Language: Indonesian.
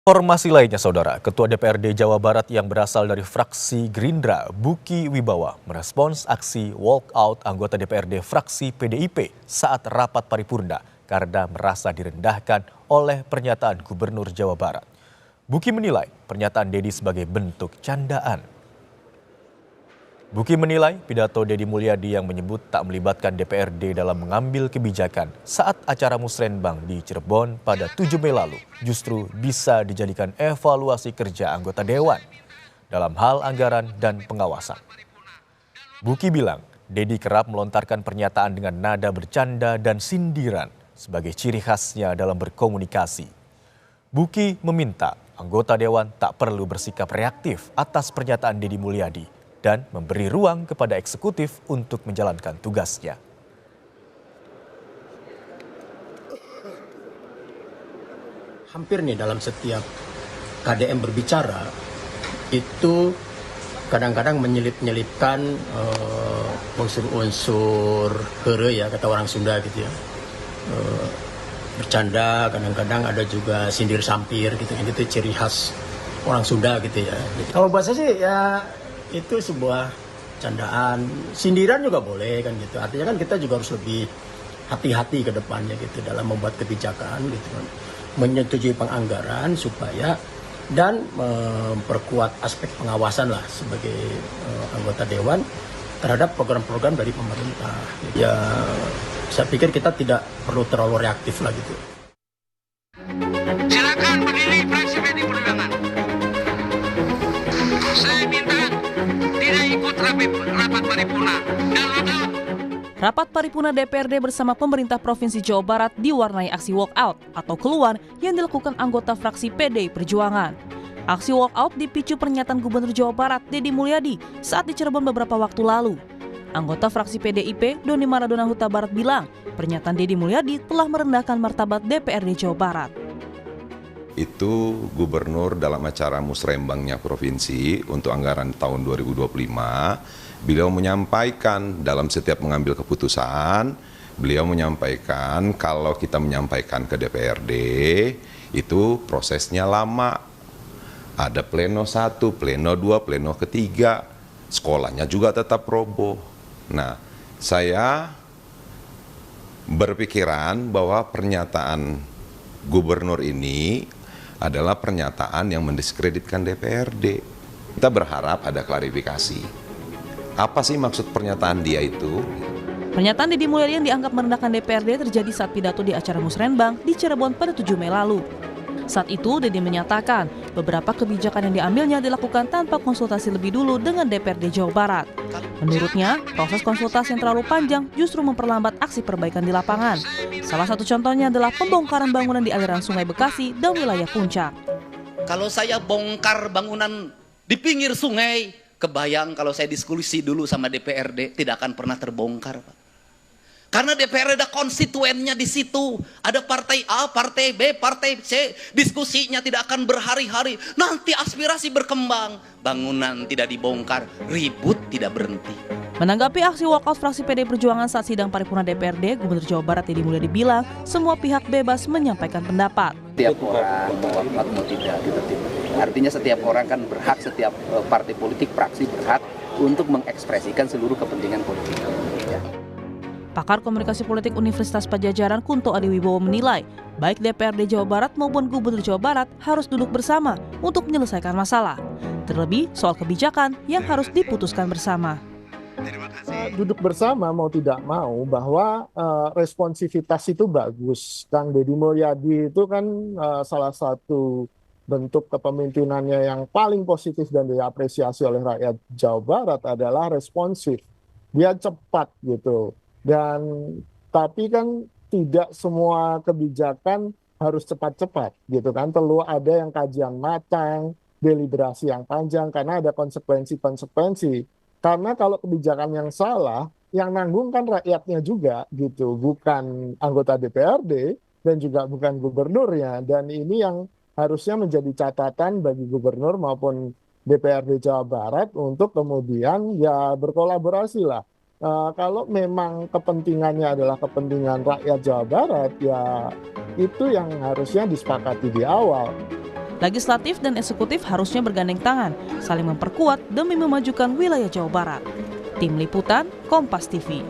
Informasi lainnya, Saudara, Ketua DPRD Jawa Barat yang berasal dari fraksi Gerindra, Buki Wibawa, merespons aksi walkout anggota DPRD fraksi PDIP saat rapat paripurna karena merasa direndahkan oleh pernyataan Gubernur Jawa Barat. Buki menilai pernyataan Dedi sebagai bentuk candaan. Buki menilai pidato Dedi Mulyadi yang menyebut tak melibatkan DPRD dalam mengambil kebijakan saat acara Musrenbang di Cirebon pada 7 Mei lalu justru bisa dijadikan evaluasi kerja anggota Dewan dalam hal anggaran dan pengawasan. Buki bilang Dedi kerap melontarkan pernyataan dengan nada bercanda dan sindiran sebagai ciri khasnya dalam berkomunikasi. Buki meminta anggota Dewan tak perlu bersikap reaktif atas pernyataan Dedi Mulyadi dan memberi ruang kepada eksekutif untuk menjalankan tugasnya. Hampir nih dalam setiap KDM berbicara, itu kadang-kadang menyelip-nyelipkan unsur-unsur heure ya, kata orang Sunda gitu ya. Bercanda, kadang-kadang ada juga sindir sampir gitu, itu ciri khas orang Sunda gitu ya. Kalau bahasa sih ya itu sebuah candaan, sindiran juga boleh kan gitu. Artinya kan kita juga harus lebih hati-hati ke depannya gitu dalam membuat kebijakan gitu kan. Menyetujui penganggaran supaya dan memperkuat aspek pengawasan lah sebagai anggota dewan terhadap program-program dari pemerintah. Ya saya pikir kita tidak perlu terlalu reaktif lah gitu. Silakan berdiri fraksi PDI Perjuangan. Saya minta tidak ikut rapat paripurna. Rapat paripurna DPRD bersama pemerintah Provinsi Jawa Barat diwarnai aksi walkout atau keluar yang dilakukan anggota fraksi PDI Perjuangan. Aksi walkout dipicu pernyataan Gubernur Jawa Barat Dedi Mulyadi saat di Cirebon beberapa waktu lalu. Anggota fraksi PDIP Doni Maradona Huta Barat bilang pernyataan Dedi Mulyadi telah merendahkan martabat DPRD Jawa Barat. Itu gubernur dalam acara musrembangnya provinsi untuk anggaran tahun 2025, beliau menyampaikan dalam setiap mengambil keputusan, beliau menyampaikan kalau kita menyampaikan ke DPRD itu prosesnya lama. Ada pleno 1, pleno 2, pleno ketiga, sekolahnya juga tetap roboh. Nah, saya berpikiran bahwa pernyataan gubernur ini adalah pernyataan yang mendiskreditkan DPRD. Kita berharap ada klarifikasi. Apa sih maksud pernyataan dia itu? Pernyataan Dedi Mulyadi yang dianggap merendahkan DPRD terjadi saat pidato di acara Musrenbang di Cirebon pada 7 Mei lalu. Saat itu, Dedi menyatakan beberapa kebijakan yang diambilnya dilakukan tanpa konsultasi lebih dulu dengan DPRD Jawa Barat. Menurutnya, proses konsultasi yang terlalu panjang justru memperlambat aksi perbaikan di lapangan. Salah satu contohnya adalah pembongkaran bangunan di aliran Sungai Bekasi dan wilayah Puncak. Kalau saya bongkar bangunan di pinggir sungai, kebayang kalau saya diskusi dulu sama DPRD, tidak akan pernah terbongkar, Pak. Karena DPR ada konstituennya di situ, ada partai A, partai B, partai C, diskusinya tidak akan berhari-hari. Nanti aspirasi berkembang, bangunan tidak dibongkar, ribut tidak berhenti. Menanggapi aksi walkout fraksi PDI Perjuangan saat sidang paripurna DPRD, Gubernur Jawa Barat Dedi Mulyadi bilang semua pihak bebas menyampaikan pendapat. Setiap orang mau walkout mau tidak, gitu. Artinya setiap orang kan berhak, setiap partai politik, fraksi berhak untuk mengekspresikan seluruh kepentingan politik. Ya. Pakar Komunikasi Politik Universitas Padjadjaran Kunto Adiwibowo menilai, baik DPRD Jawa Barat maupun Gubernur Jawa Barat harus duduk bersama untuk menyelesaikan masalah. Terlebih soal kebijakan yang harus diputuskan bersama. Duduk bersama mau tidak mau bahwa responsivitas itu bagus. Kang Dedi Mulyadi itu kan salah satu bentuk kepemimpinannya yang paling positif dan diapresiasi oleh rakyat Jawa Barat adalah responsif. Dia cepat gitu. Dan tapi kan tidak semua kebijakan harus cepat-cepat gitu kan, perlu ada yang kajian matang, deliberasi yang panjang karena ada konsekuensi-konsekuensi. Karena kalau kebijakan yang salah, yang nanggung kan rakyatnya juga gitu, bukan anggota DPRD dan juga bukan gubernurnya. Dan ini yang harusnya menjadi catatan bagi gubernur maupun DPRD Jawa Barat untuk kemudian ya berkolaborasi lah. Kalau memang kepentingannya adalah kepentingan rakyat Jawa Barat, ya itu yang harusnya disepakati di awal. Legislatif dan eksekutif harusnya bergandeng tangan, saling memperkuat demi memajukan wilayah Jawa Barat. Tim Liputan, Kompas TV.